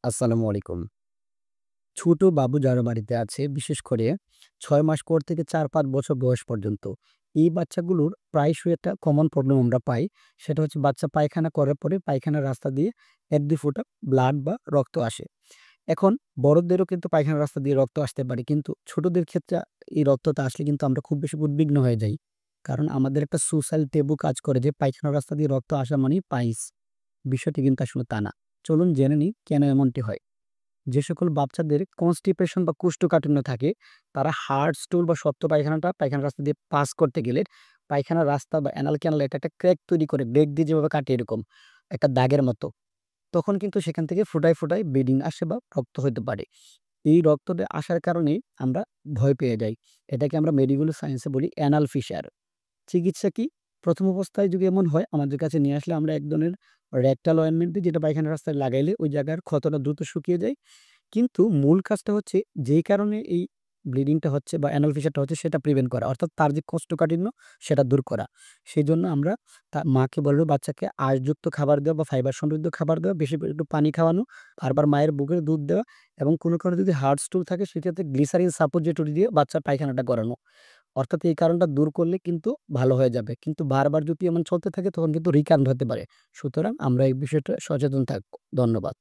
আসসালামু আলাইকুম। ছোট বাবু যারা বাড়িতে আছে, বিশেষ করে ৬ মাস পর থেকে ৪-৫ বছর বয়স পর্যন্ত, এই বাচ্চাগুলোর প্রায়শই একটা কমন প্রবলেম আমরা পাই। সেটা হচ্ছে বাচ্চা পায়খানা করার পরে পায়খানার রাস্তা দিয়ে ১-২ ফোঁটা ব্লাড বা রক্ত আসে। এখন বড়দেরও কিন্তু পায়খানার রাস্তা দিয়ে রক্ত আসতে পারে। কিন্তু ছোটদের ক্ষেত্রে এই রক্তটা আসলে কিন্তু আমরা খুব বেশি উদ্বিগ্ন হয়ে যাই। কারণ আমাদের একটা সোশ্যাল ট্যাবু কাজ করে যে পায়খানার রাস্তা দিয়ে রক্ত আসা মানেই পাইলস। বিষয়টি কিন্তু আসলে তা না। চলুন জেনে নিই কেন এমনটি হয়? যে সকল বাচ্চাদের কনস্টিপেশন বা কোষ্ঠকাঠিন্য থাকে, তারা হার্ড স্টুল বা শক্ত পায়খানাটা পায়খানার রাস্তা দিয়ে পাস করতে গেলে পায়খানার রাস্তা বা অ্যানাল ক্যানালে এটা একটা ক্র্যাক তৈরি করে ব্লেড দিয়ে যেভাবে কাটে এরকম একটা দাগের মতো। তখন কিন্তু সেখান থেকে ফোঁটায় ব্লিডিং আসে বা রক্ত হইতে পারে। এই রক্তটা আসার কারণেই আমরা ভয় পেয়ে যাই। এটাকে আমরা মেডিকেল সায়েন্স এ বলি অ্যানাল ফিসার। চিকিৎসা কি? ১ম অবস্থায় যদি এমন হয় আমাদের কাছে নিয়ে আসলে আমরা এক ধরনের রেকটাল অয়েন্টমেন্ট দিই, যেটা পায়খানার রাস্তায় লাগাইলে ওই জায়গার ক্ষতটা দ্রুত শুকিয়ে যায়। কিন্তু মূল কাজটা হচ্ছে যেই কারণে এই ব্লিডিংটা হচ্ছে বা অ্যানাল ফিসারটা হচ্ছে সেটা প্রিভেন্ট করা। অর্থাৎ তার যে কোষ্ঠকাঠিন্য সেটা দূর করা। সেজন্য আমরা মাকে বলব বাচ্চাকে আঁশযুক্ত খাবার দেওয়া বা ফাইবার সমৃদ্ধ খাবার দেওয়া, বেশি করে একটু পানি খাওয়ানো, বারবার মায়ের বুকের দুধ দেওয়া এবং কোনো কারণে যদি হার্ড স্টুল থাকে সেক্ষেত্রে গ্লিসারিন সাপোজিটরি দিয়ে বাচ্চার পায়খানাটা করানো। অর্থাৎ এই কারণটা দূর করলে কিন্তু ভালো হয়ে যাবে। কিন্তু বারবার যদি এমন চলতে থাকে তখন কিন্তু রিকারেন্ট হতে পারে। সুতরাং আমরা এই বিষয়টা সচেতন থাকবো। ধন্যবাদ।